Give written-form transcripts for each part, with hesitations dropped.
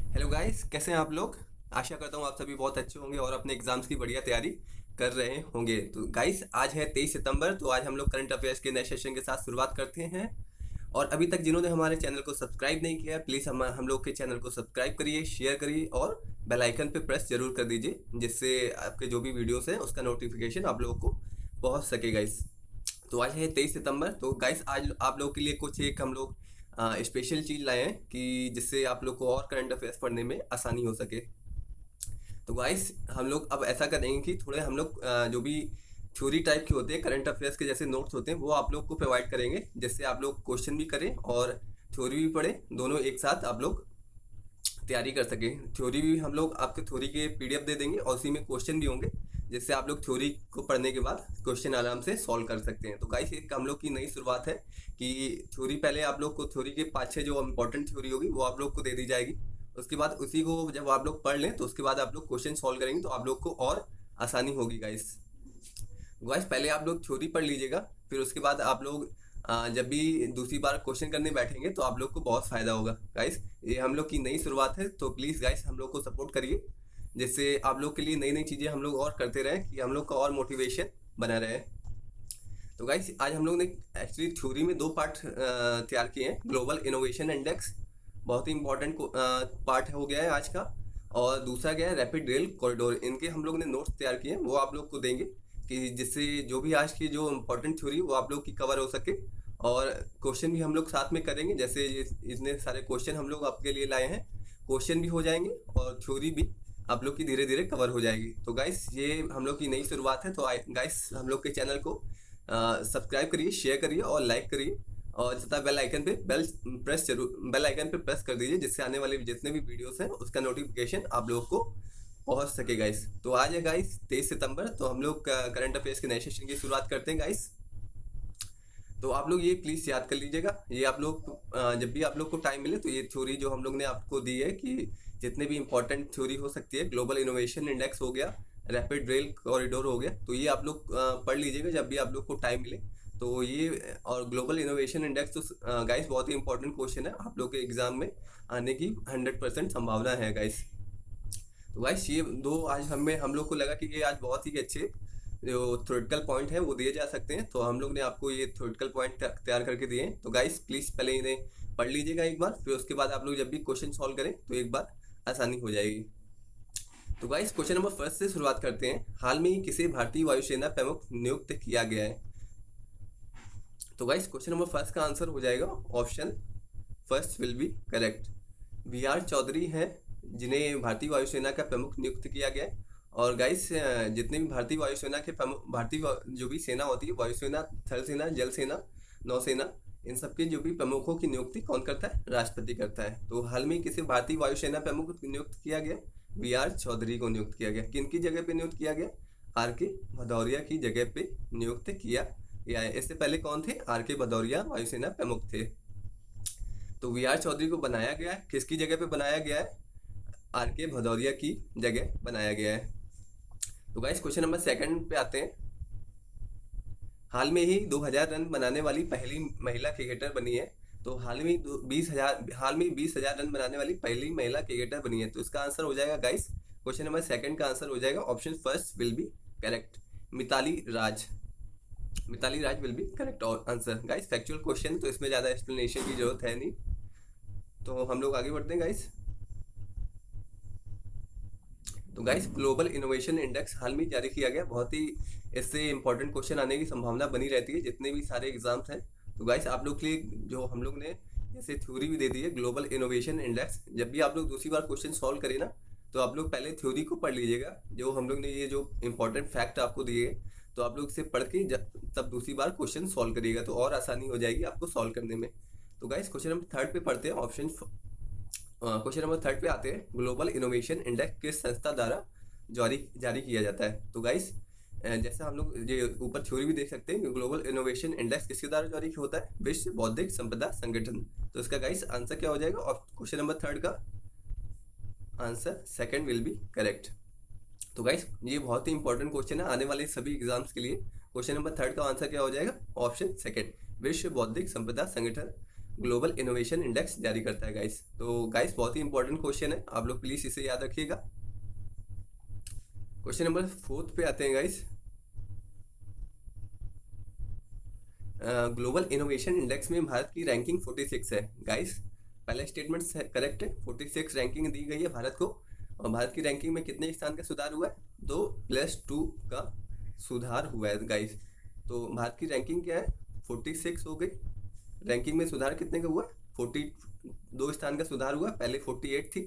Hello guys, कैसे हैं आप लोग। आशा करता हूँ आप सभी बहुत अच्छे होंगे और अपने एग्जाम्स की बढ़िया तैयारी कर रहे होंगे। तो गाइस, आज है 23 सितंबर। तो आज हम लोग करंट अफेयर्स के नए सेशन के साथ शुरुआत करते हैं। और अभी तक जिन्होंने हमारे चैनल को सब्सक्राइब नहीं किया है, प्लीज़ हम लोग के चैनल को सब्सक्राइब करिए, शेयर करिए और बेल आइकन पे प्रेस जरूर कर दीजिए, जिससे आपके जो भी वीडियोस हैं उसका नोटिफिकेशन आप लोगों को पहुंच सके गाइस। तो आज है 23 सितंबर। तो गाइस, आज आप लोग के लिए कुछ एक हम लोग स्पेशल चीज़ लाए हैं कि जिससे आप लोग को और करंट अफेयर्स पढ़ने में आसानी हो सके। तो गाइस, हम लोग अब ऐसा करेंगे कि थोड़े हम लोग जो भी थ्योरी टाइप के होते हैं, करंट अफेयर्स के जैसे नोट्स होते हैं, वो आप लोग को प्रोवाइड करेंगे, जिससे आप लोग क्वेश्चन भी करें और थ्योरी भी पढ़ें, दोनों एक साथ आप लोग तैयारी कर सकें। थ्योरी भी हम लोग आपके थ्योरी के पीडीएफ दे देंगे और उसी में क्वेश्चन भी होंगे, जिससे आप लोग थ्योरी को पढ़ने के बाद क्वेश्चन आराम से सॉल्व कर सकते हैं। तो गाइस, एक हम लोग की नई शुरुआत है कि थ्योरी पहले आप लोग को थ्योरी के 5-6 जो इंपॉर्टेंट थ्योरी होगी वो आप लोग को दे दी जाएगी। उसके बाद उसी को जब आप लोग पढ़ लें तो उसके बाद आप लोग क्वेश्चन सॉल्व करेंगे, तो आप लोग को और आसानी होगी गाइस। गाइस, पहले आप लोग थ्योरी पढ़ लीजिएगा, फिर उसके बाद आप लोग जब भी दूसरी बार क्वेश्चन करने बैठेंगे तो आप लोग को बहुत फ़ायदा होगा गाइस। ये हम लोग की नई शुरुआत है, तो प्लीज़ गाइस हम लोग को सपोर्ट करिए, जिससे आप लोग के लिए नई नई चीज़ें हम लोग और करते रहें, कि हम लोग का और मोटिवेशन बना रहे। तो गाइस, आज हम लोग ने एक्चुअली थ्योरी में दो पार्ट तैयार किए हैं। ग्लोबल इनोवेशन इंडेक्स बहुत ही इंपॉर्टेंट पार्ट हो गया है आज का। और दूसरा गया है रैपिड रेल कॉरिडोर। इनके हम लोग ने नोट्स तैयार किए हैं, वो आप लोग को देंगे, कि जिससे जो भी आज की जो इम्पोर्टेंट थ्योरी वो आप लोग की कवर हो सके। और क्वेश्चन भी हम लोग साथ में करेंगे, जैसे इतने सारे क्वेश्चन हम लोग आपके लिए लाए हैं, क्वेश्चन भी हो जाएंगे और थ्योरी भी आप लोग की धीरे धीरे कवर हो जाएगी। तो गाइस, ये हम लोग की नई शुरुआत है, तो गाइस हम लोग के चैनल को सब्सक्राइब करिए, शेयर करिए और लाइक करिए, और तथा बेल आइकन पे प्रेस कर दीजिए, जिससे आने वाले जितने भी वीडियोस हैं उसका नोटिफिकेशन आप लोगों को पहुंच सके गाइस। तो आज है गाइस 23 सितंबर, तो हम लोग करंट अफेयर्स के नए सेशन की शुरुआत करते हैं गाइस। तो आप लोग ये प्लीज़ याद कर लीजिएगा, ये आप लोग जब भी आप लोग को टाइम मिले तो ये थ्योरी जो हम लोग ने आपको दी है, कि जितने भी इंपॉर्टेंट थ्योरी हो सकती है, ग्लोबल इनोवेशन इंडेक्स हो गया, रैपिड रेल कॉरिडोर हो गया, तो ये आप लोग पढ़ लीजिएगा जब भी आप लोग को टाइम मिले। तो ये और ग्लोबल इनोवेशन इंडेक्स तो गाइस बहुत ही इंपॉर्टेंट क्वेश्चन है, आप लोग के एग्जाम में आने की 100% संभावना है गाइस। तो गाइस, ये दो आज हम लोग को लगा कि ये आज बहुत ही अच्छे जो थ्योरेटिकल पॉइंट है वो दिए जा सकते हैं, तो हम लोग ने आपको ये थ्योरेटिकल पॉइंट तैयार करके दिए हैं। तो गाइस, प्लीज़ पहले इन्हें पढ़ लीजिएगा एक बार, फिर उसके बाद आप लोग जब भी क्वेश्चन सॉल्व करें तो एक बार आसानी हो जाएगी। तो गाइस, क्वेश्चन नंबर फर्स्ट से शुरुआत करते हैं। हाल में ही किसे भारतीय वायुसेना प्रमुख नियुक्त किया गया है। तो गाइस, क्वेश्चन नंबर फर्स्ट का आंसर हो जाएगा option first will be correct. VR Chaudhary हैं जिन्हें भारतीय वायुसेना का प्रमुख नियुक्त किया गया है। और गाइस, जितने भी भारतीय वायुसेना के प्रमुख, जो भी सेना होती है, वायुसेना, थल सेना, जल सेना, नौसेना, इन सबके जो भी प्रमुखों की नियुक्ति कौन करता है? राष्ट्रपति करता है। तो हाल में किसे भारतीय वायुसेना प्रमुख नियुक्त किया गया? VR चौधरी को नियुक्त किया गया। किन की जगह पे नियुक्त किया गया? RK भदौरिया की जगह पे नियुक्त किया गया है। इससे पहले कौन थे? RK भदौरिया वायुसेना प्रमुख थे। तो VR चौधरी को बनाया गया है, किसकी जगह पे बनाया गया है? RK भदौरिया की जगह बनाया गया है। तो गाइस, क्वेश्चन नंबर सेकंड पे आते हैं। हाल में ही 2000 रन बनाने वाली पहली महिला क्रिकेटर बनी है। तो हाल में 20,000 रन बनाने वाली पहली महिला क्रिकेटर बनी है। तो इसका आंसर हो जाएगा गाइस, क्वेश्चन नंबर सेकंड का आंसर हो जाएगा option first will be correct, Mithali Raj. Mithali Raj will be correct answer. Guys, factual question, तो इसमें ज़्यादा एक्सप्लेनेशन की जरूरत है नहीं। तो हम लोग आगे बढ़ते हैं गाइस। तो गाइस, ग्लोबल इनोवेशन इंडेक्स हाल में जारी किया गया। बहुत ही इससे इंपॉर्टेंट क्वेश्चन आने की संभावना बनी रहती है जितने भी सारे एग्जाम्स हैं। तो गाइस, आप लोग के लिए जो हम लोग ने जैसे थ्योरी भी दे दी है, ग्लोबल इनोवेशन इंडेक्स, जब भी आप लोग दूसरी बार क्वेश्चन सॉल्व करें ना, तो आप लोग पहले थ्योरी को पढ़ लीजिएगा, जो हम लोग ने ये जो इंपॉर्टेंट फैक्ट आपको दिए, तो आप लोग इसे पढ़ के तब दूसरी बार क्वेश्चन सॉल्व करिएगा, तो और आसानी हो जाएगी आपको सॉल्व करने में। तो गाइस, क्वेश्चन नंबर थर्ड पे पढ़ते हैं। क्वेश्चन नंबर थर्ड पे आते हैं। ग्लोबल इनोवेशन इंडेक्स किस संस्था द्वारा जारी जारी किया जाता है? तो गाइस, जैसा हम लोग ये ऊपर थ्योरी भी देख सकते हैं कि ग्लोबल इनोवेशन इंडेक्स किसके द्वारा जारी होता है? विश्व बौद्धिक संपदा संगठन। तो इसका गाइस आंसर क्या हो जाएगा? और क्वेश्चन नंबर थर्ड का answer second will be correct. तो गाइस, ये बहुत ही इंपॉर्टेंट क्वेश्चन है आने वाले सभी एग्जाम्स के लिए। क्वेश्चन नंबर थर्ड का आंसर क्या हो जाएगा? ऑप्शन सेकंड, विश्व बौद्धिक संपदा संगठन। ग्लोबल इनोवेशन इंडेक्स जारी करता है गाइस। तो गाइस बहुत ही इंपॉर्टेंट क्वेश्चन है, आप लोग प्लीज इसे याद रखिएगा। क्वेश्चन नंबर 4 पे आते हैं गाइस। ग्लोबल इनोवेशन इंडेक्स में भारत की रैंकिंग 46 है गाइस। पहला स्टेटमेंट करेक्ट है, 46 रैंकिंग दी गई है भारत को। और भारत की रैंकिंग में कितने स्थान का सुधार हुआ है? 2+2 का सुधार हुआ है गाइस। तो भारत की रैंकिंग क्या है? 46 हो गई। रैंकिंग में सुधार कितने का हुआ? 42 स्थान का सुधार हुआ। पहले 48 थी,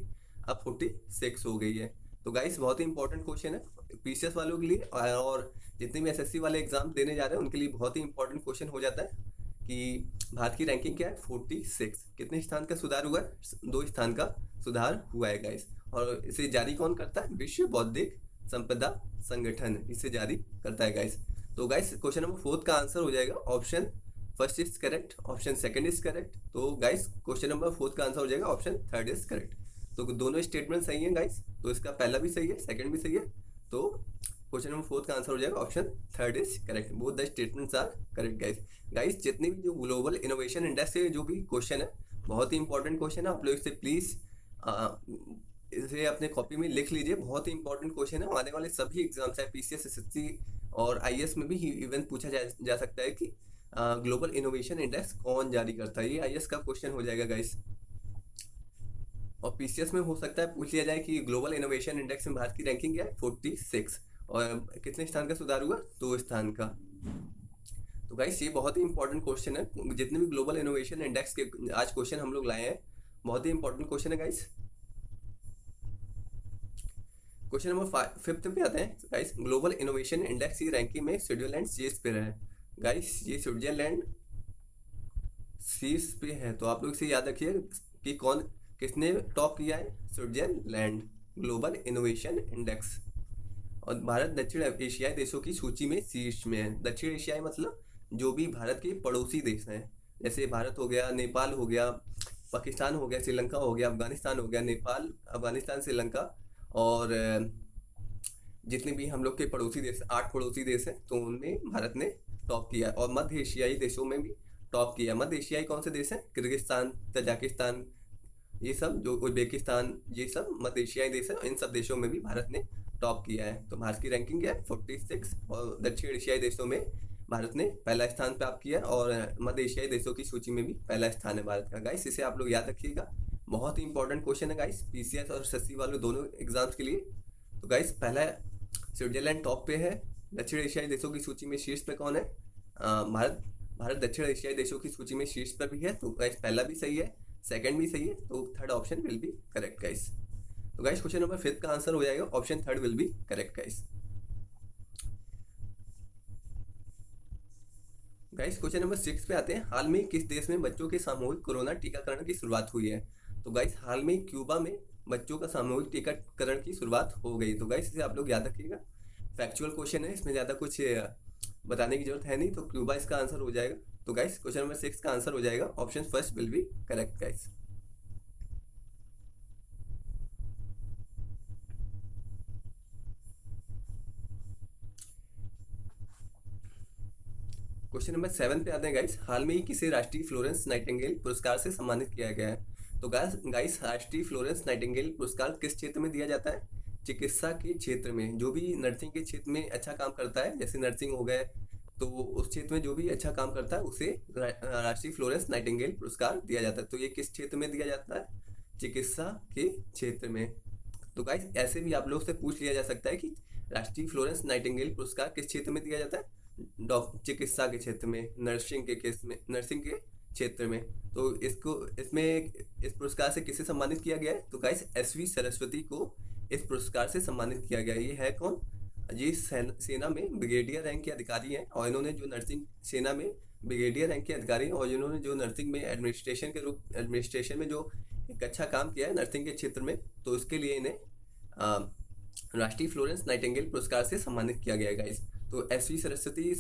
अब 46 हो गई है। तो गाइस बहुत ही इंपॉर्टेंट क्वेश्चन है पीसीएस वालों के लिए, और जितने भी एसएससी वाले एग्जाम देने जा रहे हैं उनके लिए बहुत ही इंपॉर्टेंट क्वेश्चन हो जाता है कि भारत की रैंकिंग क्या है? 46। कितने स्थान का सुधार हुआ है? 2 स्थान का सुधार हुआ है गाइस। और इसे जारी कौन करता है? विश्व बौद्धिक संपदा संगठन इसे जारी करता है गाइस। तो गाइस क्वेश्चन नंबर 4 का आंसर हो जाएगा option first is correct, option second is correct. तो गाइस क्वेश्चन नंबर 4 का आंसर हो जाएगा ऑप्शन थर्ड इज करेक्ट। तो दोनों स्टेटमेंट सही है गाइस, तो इसका पहला भी सही है, सेकंड भी सही है। तो क्वेश्चन नंबर 4 का आंसर हो जाएगा option third is correct. Both the statements are correct guys. Guys जितने भी जो ग्लोबल इनोवेशन इंडेक्स के जो भी क्वेश्चन है, बहुत ही इंपॉर्टेंट क्वेश्चन है, आप लोग इसे प्लीज इसे अपने कॉपी में लिख लीजिए। बहुत ही इंपॉर्टेंट क्वेश्चन है, आने वाले सभी एग्जाम्स है पीसीएस, एसएससी और आईएएस में भी इवन पूछा जा सकता है कि ग्लोबल इनोवेशन इंडेक्स कौन जारी करता है। ये आईएएस का क्वेश्चन हो जाएगा गाइस। और पीसीएस में हो सकता है पूछ लिया जाए कि ग्लोबल इनोवेशन इंडेक्स में भारत की रैंकिंग क्या है? 46। और कितने स्थान का सुधार हुआ? 2 स्थान का। तो गाइस ये बहुत ही इंपॉर्टेंट क्वेश्चन है। जितने भी ग्लोबल इनोवेशन इंडेक्स के आज क्वेश्चन हम लोग लाए हैं, बहुत ही इंपॉर्टेंट क्वेश्चन है गाइस। क्वेश्चन नंबर 5 पे आते हैं गाइस। ग्लोबल इनोवेशन इंडेक्स की रैंकिंग में स्विट्जरलैंड शीर्ष पे है गाइस। ये स्विट्जरलैंड शीर्ष पे है, तो आप लोग इसे याद रखिए कि किसने टॉप किया है? Switzerland global innovation index. और भारत दक्षिण एशियाई देशों की सूची में शीर्ष में है। दक्षिण एशियाई मतलब जो भी भारत के पड़ोसी देश हैं, जैसे भारत हो गया, नेपाल हो गया, पाकिस्तान हो गया, श्रीलंका हो गया, अफगानिस्तान हो गया। नेपाल, अफगानिस्तान, श्रीलंका और जितने भी हम लोग के पड़ोसी देश, 8 पड़ोसी देश हैं, तो उनमें भारत ने टॉप किया। और मध्य एशियाई देशों में भी टॉप किया। मध्य एशियाई कौन से देश हैं? किर्गिस्तान, तजाकिस्तान, ये सब जो उज्बेकिस्तान, ये सब मध्य एशियाई देश हैं। इन सब देशों में भी भारत ने टॉप किया है। तो भारत की रैंकिंग क्या है? 46। और दक्षिण एशियाई देशों में भारत ने पहला स्थान प्राप्त किया, और मध्य एशियाई देशों की सूची में भी पहला स्थान है भारत का गाइस। इसे आप लोग याद रखिएगा, बहुत ही इंपॉर्टेंट क्वेश्चन है गाइस पीसीएस और एसएससी वालों दोनों एग्जाम्स के लिए। तो गाइस पहला स्विट्जरलैंड टॉप पे है। दक्षिण एशियाई देशों की सूची में शीर्ष पे कौन है? भारत। भारत दक्षिण एशियाई देशों की सूची में शीर्ष पर भी है। तो गाइस पहला भी सही है, सेकंड भी सही है, तो third option will be correct guys. तो गाइस क्वेश्चन नंबर 5 का आंसर हो जाएगा option third will be correct guys. Guys question number 6 पे आते हैं। हाल में किस देश में बच्चों के सामूहिक कोरोना टीकाकरण की शुरुआत हुई है? तो गाइस हाल में क्यूबा में बच्चों का सामूहिक टीकाकरण की शुरुआत हो गई। तो गाइस इसे आप लोग याद रखिएगा, फैक्चुअल क्वेश्चन है, इसमें ज़्यादा कुछ बताने की जरूरत है नहीं। तो क्यूबा इसका आंसर हो जाएगा। तो गाइस क्वेश्चन नंबर 6 का आंसर हो जाएगा option first will be correct guys. Question number 7 पे आते हैं गाइस। हाल में ही किसे राष्ट्रीय फ्लोरेंस नाइटिंगेल पुरस्कार से सम्मानित किया गया है? तो गाइस राष्ट्रीय फ्लोरेंस नाइटिंगेल पुरस्कार किस क्षेत्र में दिया जाता है? चिकित्सा के क्षेत्र में। जो भी नर्सिंग के क्षेत्र में अच्छा काम करता है, जैसे नर्सिंग हो गए, तो उस क्षेत्र में जो भी अच्छा काम करता है उसे राष्ट्रीय फ्लोरेंस नाइटिंगेल पुरस्कार दिया जाता है। तो ये किस क्षेत्र में दिया जाता है? चिकित्सा के क्षेत्र में। तो गाइस ऐसे भी आप लोग से पूछ लिया जा सकता है कि राष्ट्रीय फ्लोरेंस नाइटिंगेल पुरस्कार किस क्षेत्र में दिया जाता है? चिकित्सा के क्षेत्र में, नर्सिंग के केस में, नर्सिंग के क्षेत्र में। तो इसमें इस पुरस्कार से किसे सम्मानित किया गया है? तो गाइस एसवी सरस्वती को इस पुरस्कार से सम्मानित किया गया है। ये है कौन? ये सेना में ब्रिगेडियर रैंक के अधिकारी हैं, और इन्होंने जो नर्सिंग सेना में ब्रिगेडियर रैंक के अधिकारी हैं, और इन्होंने जो नर्सिंग में एडमिनिस्ट्रेशन में जो एक अच्छा काम किया है नर्सिंग के क्षेत्र में, तो उसके लिए इन्हें राष्ट्रीय फ्लोरेंस नाइटिंगेल पुरस्कार से सम्मानित किया गया है गाइस। तो एसवी सरस्वती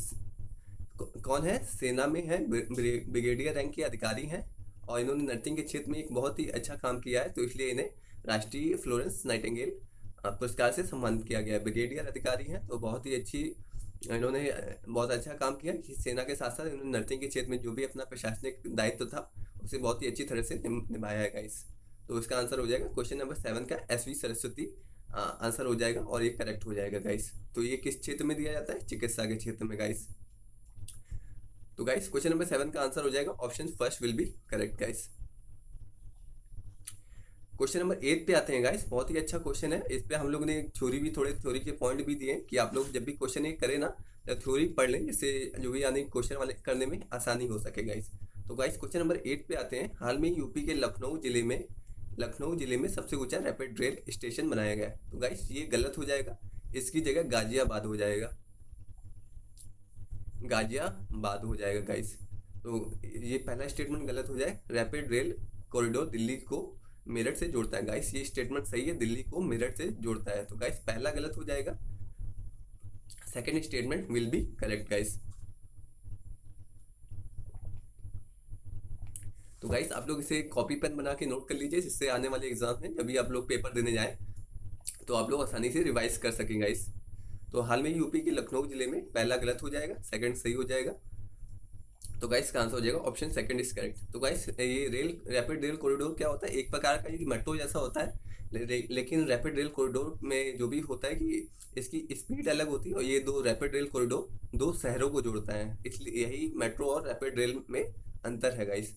कौन है? सेना में है, ब्रिगेडियर रैंक के अधिकारी हैं, और इन्होंने नर्सिंग के क्षेत्र में एक बहुत ही अच्छा काम किया है, तो इसलिए इन्हें राष्ट्रीय फ्लोरेंस नाइटिंगेल पुरस्कार से सम्मानित किया गया है। ब्रिगेडियर अधिकारी हैं, तो बहुत ही अच्छी इन्होंने बहुत अच्छा काम किया कि सेना के साथ साथ इन्होंने नर्सिंग के क्षेत्र में जो भी अपना प्रशासनिक दायित्व था उसे बहुत ही अच्छी तरह से निभाया है गाइस। तो इसका आंसर हो जाएगा क्वेश्चन नंबर 7 का एसवी सरस्वती आंसर हो जाएगा और ये करेक्ट हो जाएगा गाइस। तो ये किस क्षेत्र में दिया जाता है? चिकित्सा के क्षेत्र में गाइस। तो गाइस क्वेश्चन नंबर 7 का आंसर हो जाएगा option first will be correct guys. Question number 8 पे आते हैं गाइस। बहुत ही अच्छा क्वेश्चन है। इस पे हम लोग ने थ्योरी भी, थोड़े थ्योरी के पॉइंट भी दिए कि आप लोग जब भी क्वेश्चन ये करें ना, तो थ्योरी पढ़ लें, जिससे जो भी आने क्वेश्चन वाले करने में आसानी हो सके गाइस। तो गाइस क्वेश्चन नंबर 8 पे आते हैं। हाल में यूपी के लखनऊ जिले में सबसे ऊंचा रैपिड रेल स्टेशन बनाया गया है। तो गाइस ये गलत हो जाएगा, इसकी जगह गाजियाबाद हो जाएगा, गाजियाबाद हो जाएगा गाइस। तो ये पहला स्टेटमेंट गलत हो जाए। रैपिड रेल कॉरिडोर दिल्ली को मेरठ से जोड़ता है गाइस, ये स्टेटमेंट सही है, दिल्ली को मेरठ से जोड़ता है। तो गाइस पहला गलत हो जाएगा, second statement will be correct guys. तो गाइस आप लोग इसे कॉपी पेन बना के नोट कर लीजिए, जिससे आने वाले एग्जाम में जब भी आप लोग पेपर देने जाएं तो आप लोग आसानी से रिवाइज कर सकें गाइस। तो हाल में यूपी के लखनऊ जिले में पहला गलत हो जाएगा, सेकंड सही हो जाएगा। तो गाइस का आंसर हो जाएगा ऑप्शन सेकंड इज करेक्ट। तो गाइस ये रैपिड रेल कॉरिडोर क्या होता है? एक प्रकार का ये मेट्रो जैसा होता है, लेकिन रैपिड रेल कॉरिडोर में जो भी होता है कि इसकी स्पीड अलग होती है, और ये दो रैपिड रेल कॉरिडोर दो शहरों को जोड़ता है, इसलिए यही मेट्रो और रैपिड रेल में अंतर है गाइस।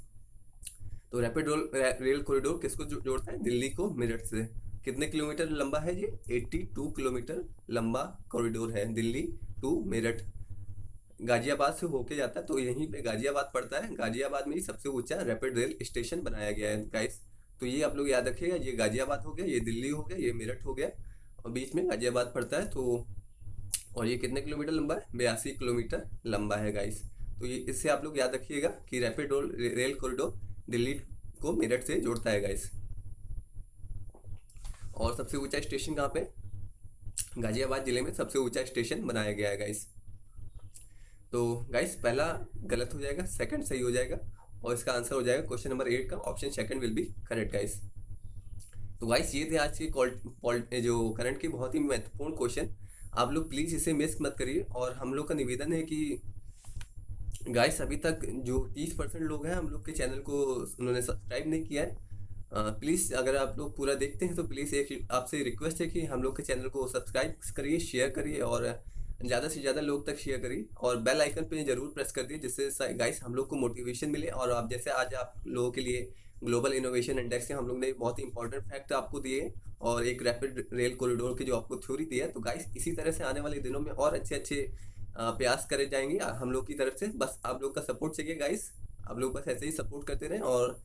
तो रैपिड रेल कॉरिडोर किसको जोड़ता है? दिल्ली को मेरठ से। कितने किलोमीटर लंबा है ये? 82 किलोमीटर लंबा कॉरिडोर है, दिल्ली टू मेरठ। गाजियाबाद से होके जाता है, तो यहीं पे गाजियाबाद पड़ता है। गाजियाबाद में ही सबसे ऊंचा रैपिड रेल स्टेशन बनाया गया है गाइस। तो ये आप लोग याद रखिएगा, ये गाजियाबाद हो गया, ये दिल्ली हो गया, ये मेरठ हो गया, और बीच में गाजियाबाद पड़ता है। तो और ये कितने किलोमीटर लंबा है? 82 किलोमीटर लंबा है गाइस। तो ये इससे आप लोग याद रखिएगा कि रैपिड रेल कॉरिडोर दिल्ली को मेरठ से जोड़ता है गाइस। और सबसे ऊंचा स्टेशन कहाँ पे? गाजियाबाद जिले में सबसे ऊंचा स्टेशन बनाया गया है गाइस। तो गाइस पहला गलत हो जाएगा, सेकंड सही हो जाएगा, और इसका आंसर हो जाएगा क्वेश्चन नंबर 8 का option second will be correct guys. तो गाइस ये थे आज के जो करंट के बहुत ही महत्वपूर्ण क्वेश्चन। आप लोग प्लीज़ इसे मिस मत करिए, और हम लोग का निवेदन है कि गाइस अभी तक जो 30% लोग हैं हम लोग के चैनल को उन्होंने सब्सक्राइब नहीं किया है। प्लीज़ अगर आप लोग पूरा देखते हैं तो प्लीज़ एक आपसे रिक्वेस्ट है कि हम लोग के चैनल को सब्सक्राइब करिए, शेयर करिए, और ज़्यादा से ज़्यादा लोग तक शेयर करिए, और बेल आइकन पे ज़रूर प्रेस कर दिए, जिससे गाइस हम लोग को मोटिवेशन मिले। और आप जैसे आज आप लोगों के लिए ग्लोबल इनोवेशन इंडेक्स से हम लोग ने बहुत ही इंपॉर्टेंट फैक्ट आपको दिए, और एक रैपिड रेल कॉरिडोर की जो आपको थ्योरी दी है। तो गाइस इसी तरह से आने वाले दिनों में और अच्छे अच्छे प्रयास करे जाएंगे हम लोग की तरफ से। बस आप लोग का सपोर्ट चाहिए गाइस, आप लोग बस ऐसे ही सपोर्ट करते रहें, और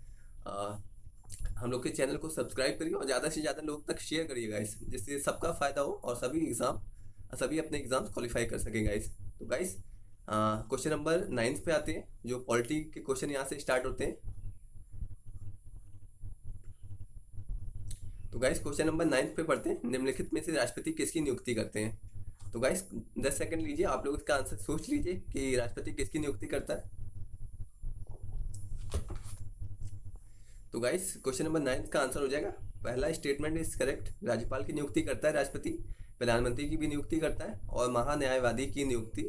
हम लोग के चैनल को सब्सक्राइब करिए, और ज़्यादा से ज़्यादा लोग तक शेयर करिए गाइस, जिससे सबका फ़ायदा हो और सभी अपने एग्ज़ाम क्वालिफाई कर सकें गाइस। तो गाइस क्वेश्चन नंबर 9 पे आते हैं, जो पॉलिटी के क्वेश्चन यहाँ से स्टार्ट होते हैं। तो गाइस क्वेश्चन नंबर 9 पे पढ़ते हैं। निम्नलिखित में से राष्ट्रपति किसकी नियुक्ति करते हैं? तो गाइस 10 सेकंड लीजिए, आप लोग इसका आंसर सोच लीजिए कि राष्ट्रपति किसकी नियुक्ति करता है। तो गाइस क्वेश्चन नंबर 9 का आंसर हो जाएगा, पहला स्टेटमेंट इज करेक्ट। राज्यपाल की नियुक्ति करता है राष्ट्रपति, प्रधानमंत्री की भी नियुक्ति करता है, और महान्यायवादी की नियुक्ति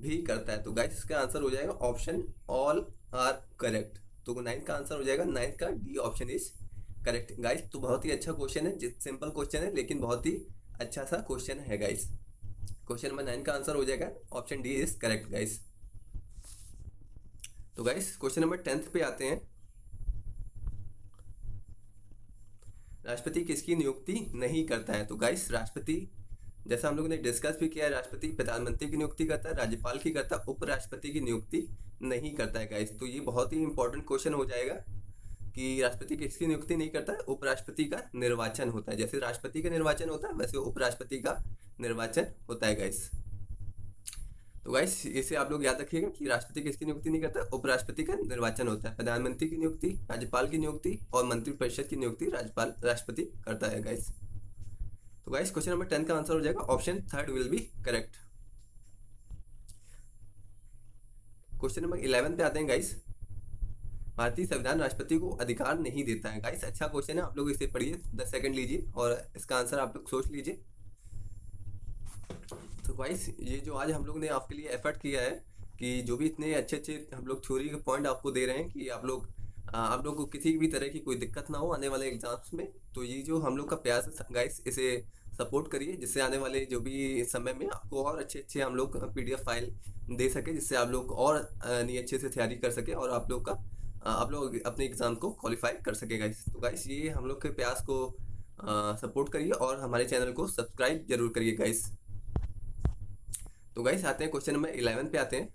भी करता है। तो गाइस इसका आंसर हो जाएगा ऑप्शन ऑल आर करेक्ट। तो 9 का आंसर हो जाएगा 9 का D option is correct guys. तो बहुत ही अच्छा क्वेश्चन है, सिंपल क्वेश्चन है, लेकिन बहुत ही अच्छा सा क्वेश्चन है गाइस। क्वेश्चन नंबर 9 का आंसर हो जाएगा option D is correct guys. तो गाइस क्वेश्चन नंबर 10 पे आते हैं। राष्ट्रपति किसकी नियुक्ति नहीं करता है? तो गाइस राष्ट्रपति, जैसा हम लोगों ने डिस्कस भी किया है, राष्ट्रपति प्रधानमंत्री की नियुक्ति करता है, राज्यपाल की करता है, उपराष्ट्रपति की नियुक्ति नहीं करता है गाइस। तो ये बहुत ही इंपॉर्टेंट क्वेश्चन हो जाएगा कि राष्ट्रपति किसकी नियुक्ति नहीं करता है। उपराष्ट्रपति का निर्वाचन होता है, जैसे राष्ट्रपति का निर्वाचन होता है वैसे उपराष्ट्रपति का निर्वाचन होता है गाइस। तो गाइस इसे आप लोग याद रखिएगा कि राष्ट्रपति किसकी नियुक्ति नहीं करता, उपराष्ट्रपति का निर्वाचन होता है। प्रधानमंत्री की नियुक्ति, राज्यपाल की नियुक्ति, और मंत्रिपरिषद की नियुक्ति राष्ट्रपति करता है गाइस। तो गाइस क्वेश्चन नंबर 10 का आंसर हो जाएगा option third will be correct. Question number 11 पे आते हैं गाइस। भारतीय संविधान राष्ट्रपति को अधिकार नहीं देता है। गाइस अच्छा क्वेश्चन है, आप लोग इसे पढ़िए, 10 सेकंड लीजिए और इसका आंसर आप लोग सोच लीजिए। तो गाइस ये जो आज हम लोग ने आपके लिए एफर्ट किया है कि जो भी इतने अच्छे अच्छे हम लोग थ्योरी के पॉइंट आपको दे रहे हैं कि आप लोग आप लोग को किसी भी तरह की कोई दिक्कत ना हो आने वाले एग्जाम्स में। तो ये जो हम लोग का प्रयास है गाइस, इसे सपोर्ट करिए, जिससे आने वाले जो भी समय में आपको और अच्छे अच्छे हम लोग पीडीएफ फाइल दे सके, जिससे आप लोग और नहीं अच्छे से तैयारी कर सके और आप लोग का आप लोग अपने एग्ज़ाम को क्वालिफाई कर सके गाइस। तो गाइस ये हम लोग के प्रयास को सपोर्ट करिए और हमारे चैनल को सब्सक्राइब जरूर करिए गाइस। तो गाइस आते हैं क्वेश्चन नंबर 11 पे आते हैं।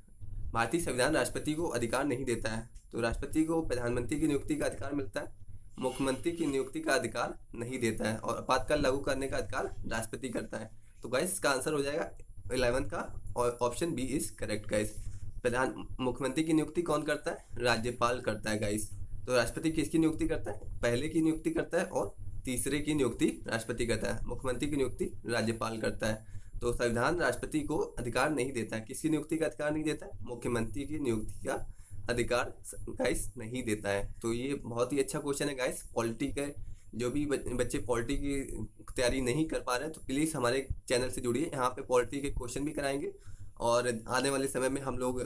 भारतीय संविधान राष्ट्रपति को अधिकार नहीं देता है। तो राष्ट्रपति को प्रधानमंत्री की नियुक्ति का अधिकार मिलता है, मुख्यमंत्री की नियुक्ति का अधिकार नहीं देता है, और आपातकाल लागू करने का अधिकार राष्ट्रपति करता है। तो गाइस इसका आंसर हो जाएगा 11 का, और option B is correct guys. मुख्यमंत्री की नियुक्ति कौन करता है? राज्यपाल करता है गाइस। तो राष्ट्रपति किसकी नियुक्ति करता है? पहले की नियुक्ति करता है और तीसरे की नियुक्ति राष्ट्रपति करता है। मुख्यमंत्री की नियुक्ति राज्यपाल करता है। तो संविधान राष्ट्रपति को अधिकार नहीं देता है। किसकी नियुक्ति का अधिकार नहीं देता है? मुख्यमंत्री की नियुक्ति का अधिकार गाइस नहीं देता है। तो ये बहुत ही अच्छा क्वेश्चन है गाइस। पॉलिटी के जो भी बच्चे पॉलिटी की तैयारी नहीं कर पा रहे हैं तो प्लीज़ हमारे चैनल से जुड़िए। यहाँ पे पॉलिटी के क्वेश्चन भी कराएंगे और आने वाले समय में हम लोग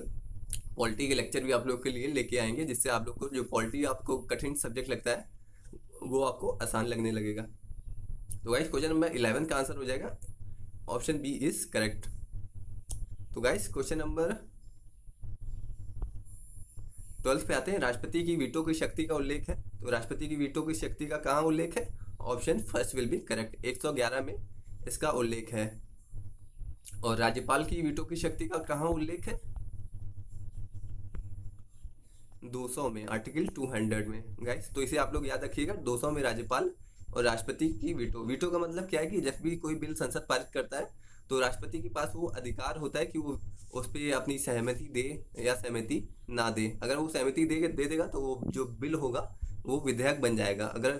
पॉलिटी के लेक्चर भी आप लोग के लिए लेके आएंगे, जिससे आप लोग को जो पॉलिटी आपको कठिन सब्जेक्ट लगता है वो आपको आसान लगने लगेगा। तो गाइस क्वेश्चन नंबर 11 का आंसर हो जाएगा ऑप्शन बी इज करेक्ट। तो गाइस क्वेश्चन नंबर 12 पे आते हैं। राष्ट्रपति की वीटो की शक्ति का उल्लेख है। तो राष्ट्रपति की वीटो की शक्ति का कहाँ उल्लेख है? Option first will be correct. 111 में इसका उल्लेख है। और राज्यपाल की वीटो की शक्ति का कहाँ उल्लेख है? 200 में, आर्टिकल 200 में गाइस। तो इसे आप लोग याद रखिएगा, 200 में राज्यपाल और राष्ट्रपति की वीटो। वीटो का मतलब क्या है कि जब भी कोई बिल संसद पारित करता है तो राष्ट्रपति के पास वो अधिकार होता है कि वो उस पर अपनी सहमति दे या सहमति ना दे। अगर वो सहमति दे देगा तो वो जो बिल होगा वो विधेयक बन जाएगा। अगर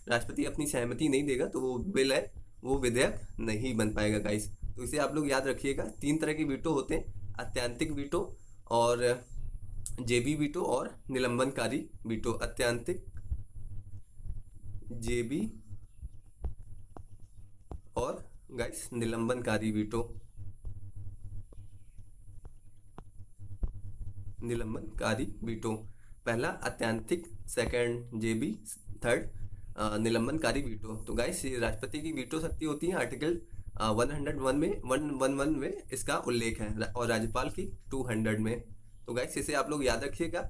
राष्ट्रपति अपनी सहमति नहीं देगा तो वो बिल है वो विधेयक नहीं बन पाएगा गाइस। तो इसे आप लोग याद रखिएगा। 3 तरह के वीटो होते हैं, अत्यंतिक वीटो और जेबी वीटो और निलंबनकारी वीटो। अत्यंतिक, जेबी और गाइस निलंबनकारी वीटो। निलंबनकारी वीटो पहला अत्यंतिक, सेकंड जेबी, थर्ड निलंबनकारी वीटो। तो गाइस ये राष्ट्रपति की वीटो शक्ति होती है, आर्टिकल 101 में 111 में इसका उल्लेख है, और राज्यपाल की 200 में। तो गाइस इसे आप लोग याद रखिएगा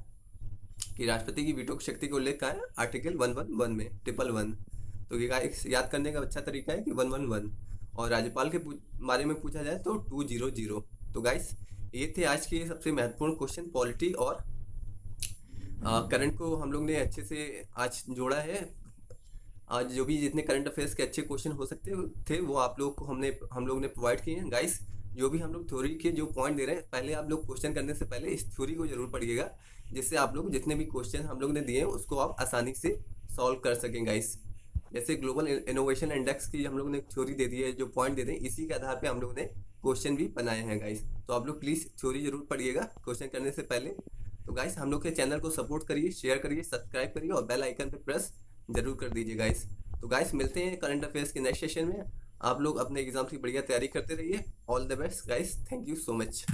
कि राष्ट्रपति की वीटो शक्ति का उल्लेख कहाँ है? आर्टिकल 111 में, 111। तो ये गाइस याद करने का अच्छा तरीका है कि 111, और राज्यपाल के बारे में पूछा जाए तो 200। तो गाइस ये थे आज के सबसे महत्वपूर्ण क्वेश्चन पॉलिटी और करंट को हम लोग ने अच्छे से आज जोड़ा है। आज जो भी जितने करंट अफेयर्स के अच्छे क्वेश्चन हो सकते थे वो आप लोग को हम लोग ने प्रोवाइड किए हैं गाइस। जो भी हम लोग थ्योरी के जो पॉइंट दे रहे हैं, पहले आप लोग क्वेश्चन करने से पहले इस थ्योरी को जरूर पढ़िएगा, जिससे आप लोग जितने भी क्वेश्चन हम लोग ने दिए हैं उसको आप आसानी से सॉल्व कर सकें गाइस। जैसे ग्लोबल इनोवेशन इंडेक्स की हम लोग ने थ्योरी दे दी है, जो पॉइंट दे दें इसी के आधार पे हम लोग ने क्वेश्चन भी बनाए हैं गाइस। तो आप लोग प्लीज़ थ्योरी जरूर पढ़िएगा क्वेश्चन करने से पहले। तो गाइस हम लोग के चैनल को सपोर्ट करिए, शेयर करिए, सब्सक्राइब करिए और बेल आइकन पे प्रेस जरूर कर दीजिए गाइस। तो गाइस मिलते हैं करंट अफेयर्स के नेक्स्ट सेशन में। आप लोग अपने एग्जाम की बढ़िया तैयारी करते रहिए। All the best guys, thank you so much.